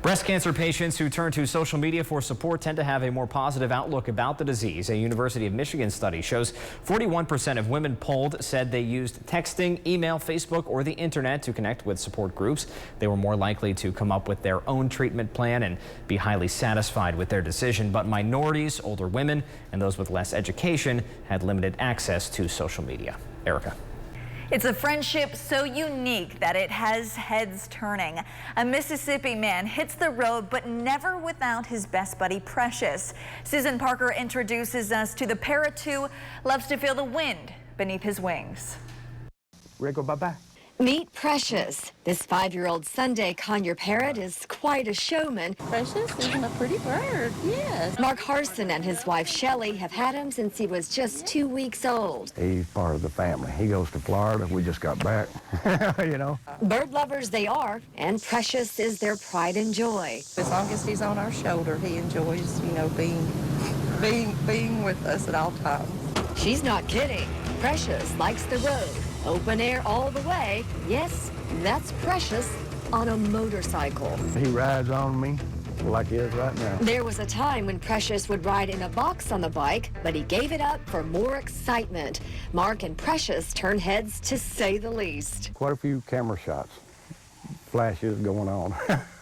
Breast cancer patients who turn to social media for support tend to have a more positive outlook about the disease. A University of Michigan study shows 41% of women polled said they used texting, email, Facebook, or the internet to connect with support groups. They were more likely to come up with their own treatment plan and be highly satisfied with their decision. But minorities, older women, and those with less education had limited access to social media. Erica. It's a friendship so unique that it has heads turning. A Mississippi man hits the road, but never without his best buddy, Precious. Susan Parker introduces us to the parrot who loves to feel the wind beneath his wings. Rico, bye-bye. Meet Precious. This 5-year-old Sunday conure parrot is quite a showman. Precious isn't a pretty bird, yes. Mark Harson and his wife Shelley have had him since he was just 2 weeks old. He's part of the family. He goes to Florida. We just got back, you know. Bird lovers they are, and Precious is their pride and joy. As long as he's on our shoulder, he enjoys, you know, being with us at all times. She's not kidding. Precious likes the road. Open air all the way. Yes, that's Precious on a motorcycle. He rides on me like he is right now. There was a time when Precious would ride in a box on the bike, but he gave it up for more excitement. Mark and Precious turned heads to say the least. Quite a few camera shots, flashes going on.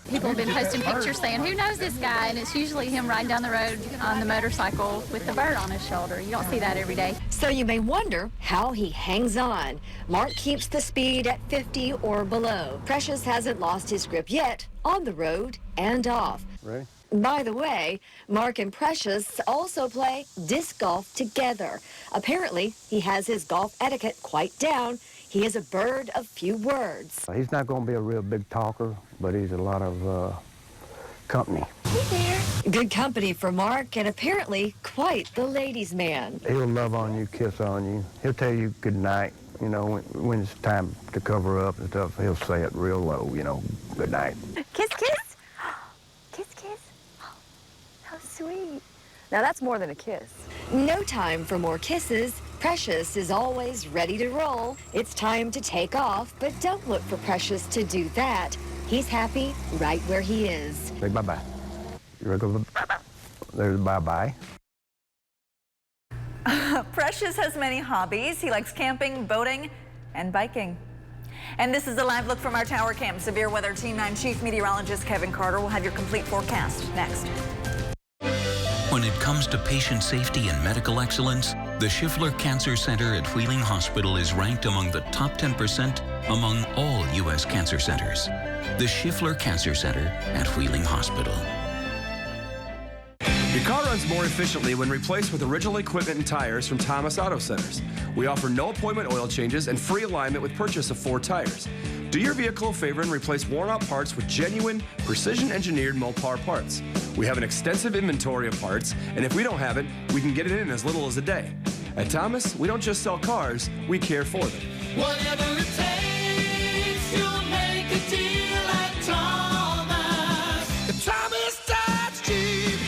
People have been posting pictures saying, who knows this guy? And it's usually him riding down the road on the motorcycle with the bird on his shoulder. You don't see that every day. So you may wonder how he hangs on. Mark keeps the speed at 50 or below. Precious hasn't lost his grip yet on the road and off. Ready? By the way, Mark and Precious also play disc golf together. Apparently, he has his golf etiquette quite down. He is a bird of few words. He's not going to be a real big talker, but he's a lot of company. Hey there. Good company for Mark, and apparently quite the ladies' man. He'll love on you, kiss on you. He'll tell you good night. You know, when it's time to cover up and stuff, he'll say it real low, you know, good night. Kiss, kiss. Kiss, kiss. Oh, how sweet. Now that's more than a kiss. No time for more kisses. Precious is always ready to roll. It's time to take off, but don't look for Precious to do that. He's happy right where he is. Say bye-bye. You ready to go? There's bye-bye. Precious has many hobbies. He likes camping, boating, and biking. And this is a live look from our tower cam. Severe Weather Team 9 Chief Meteorologist Kevin Carter will have your complete forecast next. When it comes to patient safety and medical excellence, the Schiffler Cancer Center at Wheeling Hospital is ranked among the top 10% among all U.S. cancer centers. The Schiffler Cancer Center at Wheeling Hospital. Your car runs more efficiently when replaced with original equipment and tires from Thomas Auto Centers. We offer no appointment oil changes and free alignment with purchase of 4 tires. Do your vehicle a favor and replace worn-out parts with genuine, precision-engineered Mopar parts. We have an extensive inventory of parts, and if we don't have it, we can get it in as little as a day. At Thomas, we don't just sell cars, we care for them. Whatever it takes, you'll make a deal at Thomas. Thomas Dodge Jeep.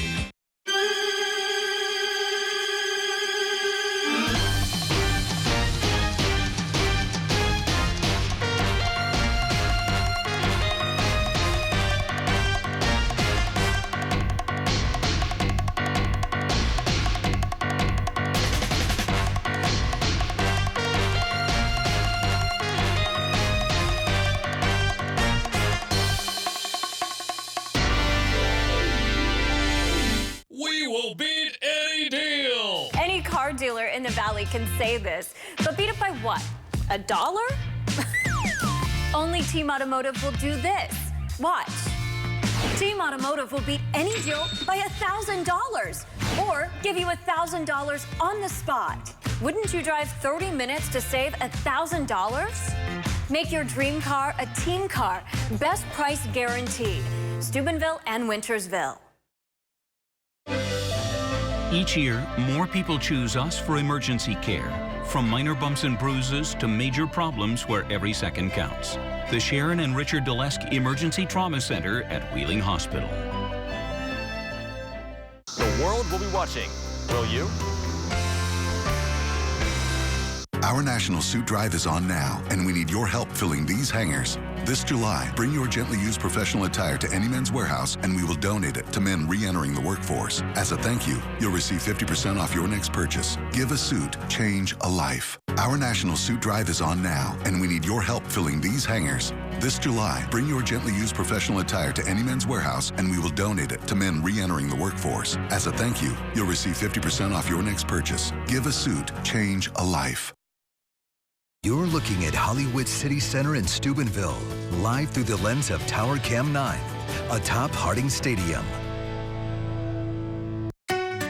Dealer in the Valley can say this, but beat it by what? $1? Only Team Automotive will do this. Watch. Team Automotive will beat any deal by $1,000 or give you $1,000 on the spot. Wouldn't you drive 30 minutes to save $1,000? Make your dream car a team car. Best price guaranteed. Steubenville and Wintersville. Each year, more people choose us for emergency care, from minor bumps and bruises to major problems where every second counts. The Sharon and Richard Delesk Emergency Trauma Center at Wheeling Hospital. The world will be watching. Will you? Our National Suit Drive is on now, and we need your help filling these hangars. This July, bring your gently used professional attire to any Men's Warehouse, and we will donate it to men re-entering the workforce. As a thank you, you'll receive 50% off your next purchase. Give a suit, change a life. Our National Suit Drive is on now, and we need your help filling these hangars. This July, bring your gently used professional attire to any Men's Warehouse, and we will donate it to men re-entering the workforce. As a thank you, you'll receive 50% off your next purchase. Give a suit, change a life. You're looking at Hollywood City Center in Steubenville, live through the lens of Tower Cam 9, atop Harding Stadium.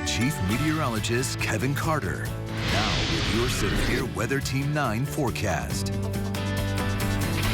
Chief Meteorologist Kevin Carter, now with your severe Weather Team 9 forecast.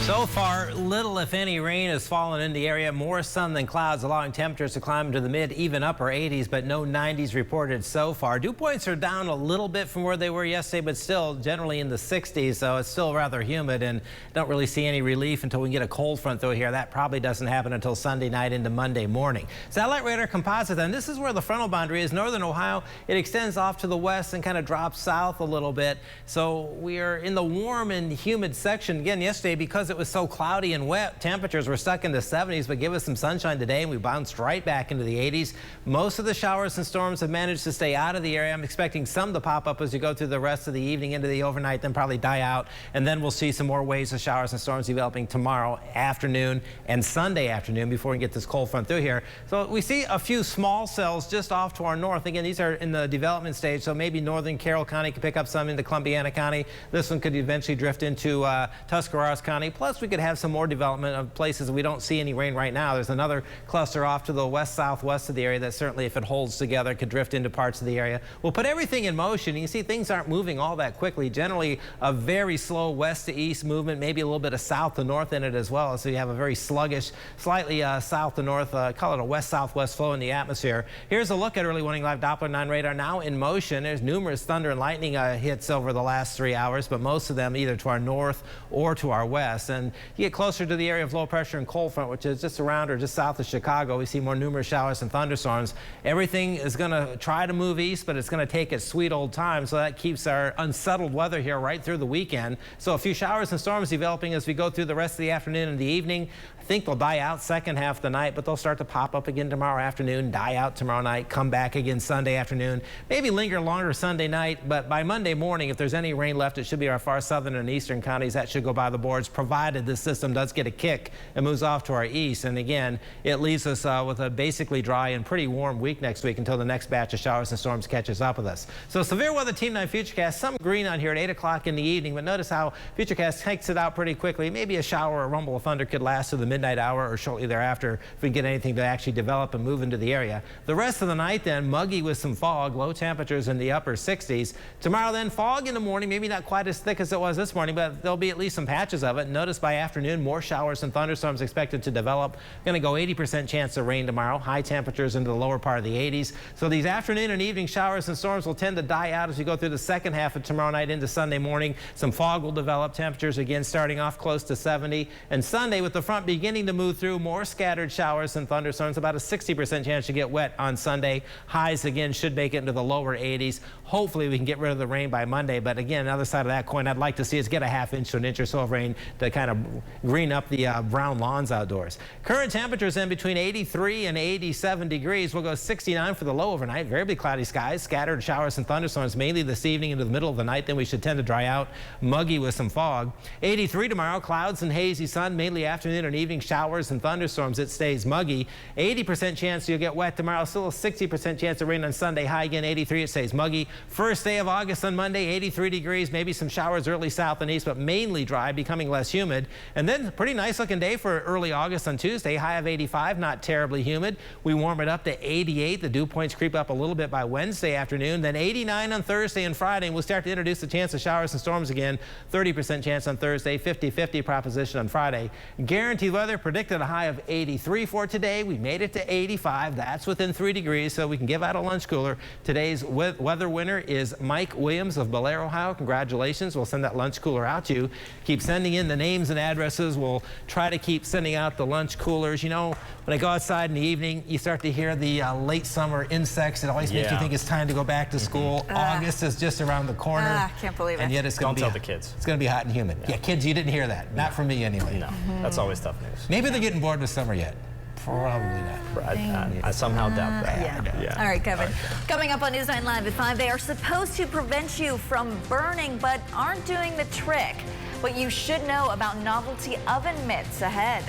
So far, little if any rain has fallen in the area. More sun than clouds, allowing temperatures to climb to the mid, even upper 80s, but no 90s reported so far. Dew points are down a little bit from where they were yesterday, but still generally in the 60s, so it's still rather humid, and don't really see any relief until we get a cold front through here. That probably doesn't happen until Sunday night into Monday morning. Satellite radar composite, then this is where the frontal boundary is. Northern Ohio, it extends off to the west and kind of drops south a little bit. So we are in the warm and humid section again yesterday because it was so cloudy and wet. Temperatures were stuck in the 70s, but give us some sunshine today and we bounced right back into the 80s. Most of the showers and storms have managed to stay out of the area. I'm expecting some to pop up as you go through the rest of the evening into the overnight, then probably die out. And then we'll see some more waves of showers and storms developing tomorrow afternoon and Sunday afternoon before we get this cold front through here. So we see a few small cells just off to our north. Again, these are in the development stage, so maybe northern Carroll County could pick up some into Columbiana County. This one could eventually drift into Tuscarawas County. Plus, we could have some more development of places we don't see any rain right now. There's another cluster off to the west-southwest of the area that certainly, if it holds together, could drift into parts of the area. We'll put everything in motion. You can see things aren't moving all that quickly. Generally, a very slow west to east movement, maybe a little bit of south to north in it as well. So you have a very sluggish, slightly south to north, call it a west-southwest flow in the atmosphere. Here's a look at early warning live Doppler 9 radar now in motion. There's numerous thunder and lightning hits over the last 3 hours, but most of them either to our north or to our west. And you get closer to the area of low pressure and cold front, which is just around or just south of Chicago, we see more numerous showers and thunderstorms. Everything is going to try to move east, but it's going to take its sweet old time, so that keeps our unsettled weather here right through the weekend. So a few showers and storms developing as we go through the rest of the afternoon and the evening. I think they'll die out second half of the night, but they'll start to pop up again tomorrow afternoon, die out tomorrow night, come back again Sunday afternoon, maybe linger longer Sunday night, but by Monday morning, if there's any rain left, it should be our far southern and eastern counties. That should go by the boards, provided this system does get a kick and moves off to our east. And again, it leaves us with a basically dry and pretty warm week next week until the next batch of showers and storms catches up with us. So severe weather Team 9 Futurecast, some green on here at 8 o'clock in the evening, but notice how Futurecast takes it out pretty quickly. Maybe a shower or rumble of thunder could last to the midnight hour or shortly thereafter if we get anything to actually develop and move into the area. The rest of the night then, muggy with some fog, low temperatures in the upper 60s. Tomorrow then, fog in the morning, maybe not quite as thick as it was this morning, but there'll be at least some patches of it. Notice by afternoon, more showers and thunderstorms expected to develop. Going to go 80% chance of rain tomorrow. High temperatures into the lower part of the 80s. So these afternoon and evening showers and storms will tend to die out as we go through the second half of tomorrow night into Sunday morning. Some fog will develop. Temperatures again starting off close to 70. And Sunday, with the front beginning to move through, more scattered showers and thunderstorms. About a 60% chance to get wet on Sunday. Highs again should make it into the lower 80s. Hopefully we can get rid of the rain by Monday. But again, another side of that coin, I'd like to see us get a half inch to an inch or so of rain to kind of green up the brown lawns outdoors. Current temperatures in between 83 and 87 degrees. We'll go 69 for the low overnight. Variably cloudy skies, scattered showers and thunderstorms mainly this evening into the middle of the night. Then we should tend to dry out, muggy with some fog. 83 tomorrow, clouds and hazy sun, mainly afternoon and evening showers and thunderstorms. It stays muggy. 80% chance you'll get wet tomorrow. Still a 60% chance of rain on Sunday. High again 83. It stays muggy. First day of August on Monday, 83 degrees. Maybe some showers early south and east, but mainly dry, becoming less humid. And then pretty nice looking day for early August on Tuesday. High of 85, not terribly humid. We warm it up to 88. The dew points creep up a little bit by Wednesday afternoon. Then 89 on Thursday and Friday. And we'll start to introduce the chance of showers and storms again. 30% chance on Thursday, 50-50 proposition on Friday. Guaranteed weather weather. Predicted a high of 83 for today. We made it to 85. That's within 3 degrees, so we can give out a lunch cooler. Today's weather winner is Mike Williams of Bel Air, Ohio. Congratulations. We'll send that lunch cooler out to you. Keep sending in the names and addresses. We'll try to keep sending out the lunch coolers. You know, when I go outside in the evening, you start to hear the late summer insects. It always makes you think it's time to go back to school. August is just around the corner. Can't believe it. And yet it's going to be... Don't tell the kids. It's going to be hot and humid. Yeah, kids, you didn't hear that. Not from me anyway. No, that's always tough news. Maybe they're getting bored with summer yet. Probably not. I somehow doubt that. Yeah. All right, Kevin. Coming up on News 9 Live at 5, they are supposed to prevent you from burning, but aren't doing the trick. What you should know about novelty oven mitts ahead.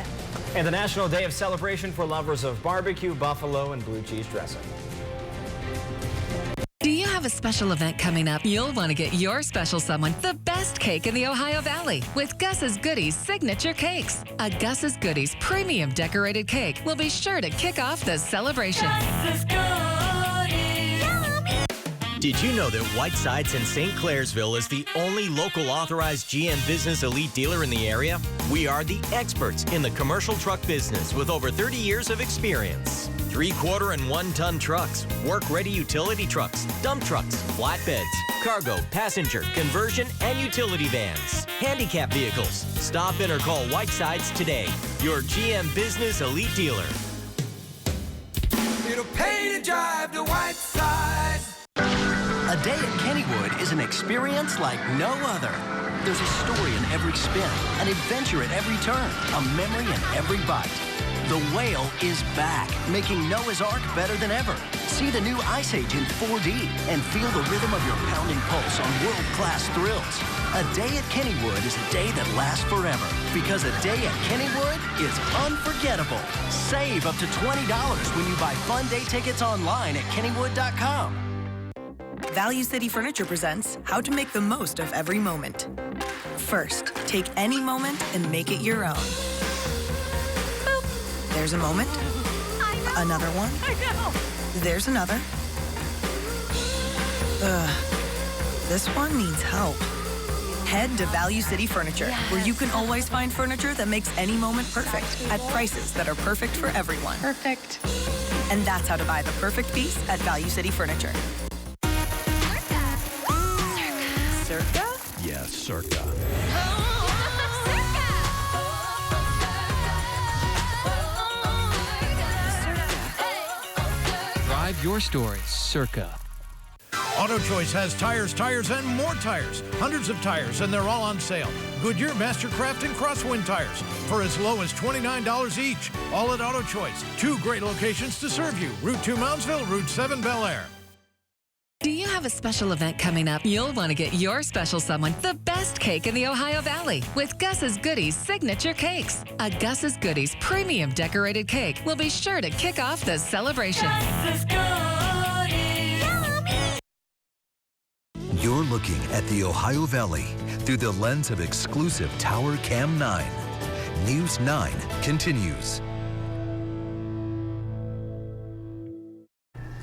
And the National Day of Celebration for lovers of barbecue, buffalo, and blue cheese dressing. Do you have a special event coming up? You'll want to get your special someone the best cake in the Ohio Valley with Gus's Goodies Signature Cakes. A Gus's Goodies premium decorated cake will be sure to kick off the celebration. Did you know that Whitesides in St. Clairsville is the only local authorized GM Business Elite dealer in the area? We are the experts in the commercial truck business with over 30 years of experience. 3/4 and 1-ton trucks, work-ready utility trucks, dump trucks, flatbeds, cargo, passenger, conversion, and utility vans. Handicap vehicles. Stop in or call Whitesides today. Your GM Business Elite dealer. It'll pay to drive to Whitesides. A day at Kennywood is an experience like no other. There's a story in every spin, an adventure at every turn, a memory in every bite. The Whale is back, making Noah's Ark better than ever. See the new Ice Age in 4D and feel the rhythm of your pounding pulse on world-class thrills. A day at Kennywood is a day that lasts forever because a day at Kennywood is unforgettable. Save up to $20 when you buy Fun Day tickets online at Kennywood.com. Value City Furniture presents how to make the most of every moment. First, take any moment and make it your own. Boop. There's a moment. Another one. There's another. This one needs help. Head to Value City Furniture, where you can always find furniture that makes any moment perfect at prices that are perfect for everyone. Perfect. And that's how to buy the perfect piece at Value City Furniture. Circa? Yes, Circa. Drive your story, Circa. Auto Choice has tires, and more tires. Hundreds of tires, and they're all on sale. Goodyear, Mastercraft, and Crosswind tires for as low as $29 each. All at Auto Choice. 2 great locations to serve you. Route 2 Moundsville, Route 7 Bel Air. Do you have a special event coming up? You'll want to get your special someone the best cake in the Ohio Valley with Gus's Goodies Signature Cakes. A Gus's Goodies premium decorated cake will be sure to kick off the celebration. You're looking at the Ohio Valley through the lens of exclusive Tower Cam 9. News 9 continues.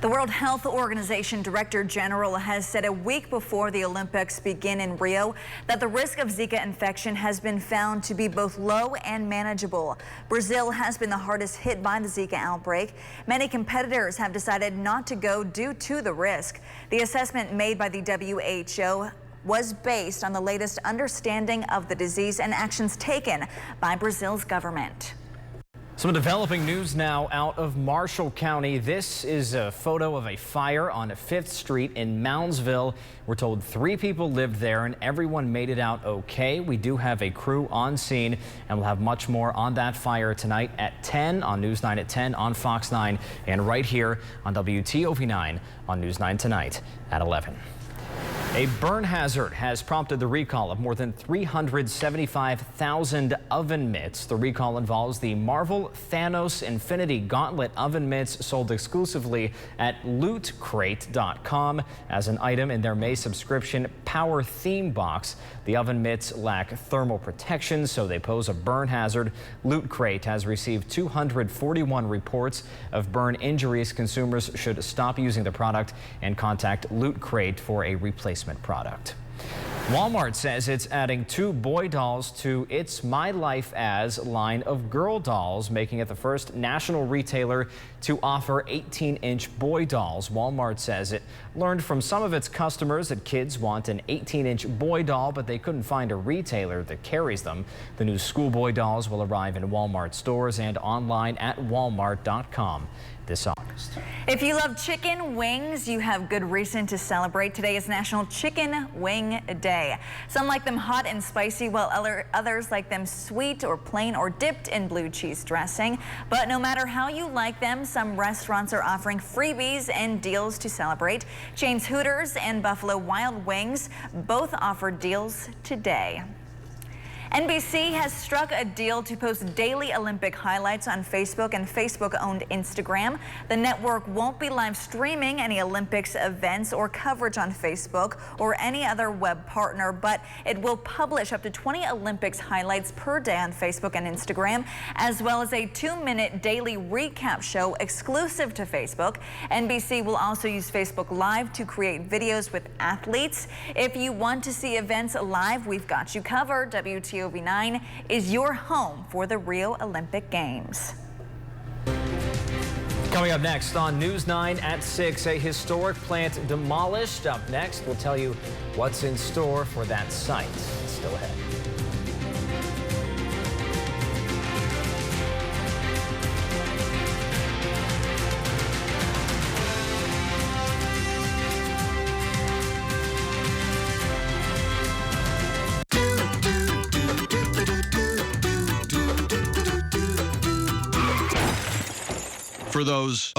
The World Health Organization Director General has said a week before the Olympics begin in Rio that the risk of Zika infection has been found to be both low and manageable. Brazil has been the hardest hit by the Zika outbreak. Many competitors have decided not to go due to the risk. The assessment made by the WHO was based on the latest understanding of the disease and actions taken by Brazil's government. Some developing news now out of Marshall County. This is a photo of a fire on 5th Street in Moundsville. We're told 3 people lived there and everyone made it out okay. We do have a crew on scene and we'll have much more on that fire tonight at 10 on News 9 at 10 on Fox 9 and right here on WTOV 9 on News 9 tonight at 11. A burn hazard has prompted the recall of more than 375,000 oven mitts. The recall involves the Marvel Thanos Infinity Gauntlet oven mitts sold exclusively at LootCrate.com as an item in their May subscription Power Theme box. The oven mitts lack thermal protection, so they pose a burn hazard. Loot Crate has received 241 reports of burn injuries. Consumers should stop using the product and contact Loot Crate for a replacement product. Walmart says it's adding 2 boy dolls to its My Life As line of girl dolls, making it the first national retailer to offer 18-inch boy dolls. Walmart says it learned from some of its customers that kids want an 18-inch boy doll, but they couldn't find a retailer that carries them. The new schoolboy dolls will arrive in Walmart stores and online at walmart.com this August. If you love chicken wings, you have good reason to celebrate. Today is National Chicken Wing Day. Some like them hot and spicy, while others like them sweet or plain or dipped in blue cheese dressing. But no matter how you like them, some restaurants are offering freebies and deals to celebrate. Chains Hooters and Buffalo Wild Wings both offer deals today. NBC has struck a deal to post daily Olympic highlights on Facebook and Facebook-owned Instagram. The network won't be live streaming any Olympics events or coverage on Facebook or any other web partner, but it will publish up to 20 Olympics highlights per day on Facebook and Instagram, as well as a 2-minute daily recap show exclusive to Facebook. NBC will also use Facebook Live to create videos with athletes. If you want to see events live, we've got you covered. WTOV 9 is your home for the Rio Olympic Games. Coming up next on News 9 at 6, a historic plant demolished. Up next, we'll tell you what's in store for that site. Still ahead. For those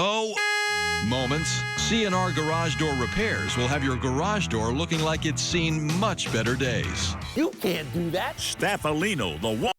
moments, C&R Garage Door Repairs will have your garage door looking like it's seen much better days. You can't do that. Staffolino, the one.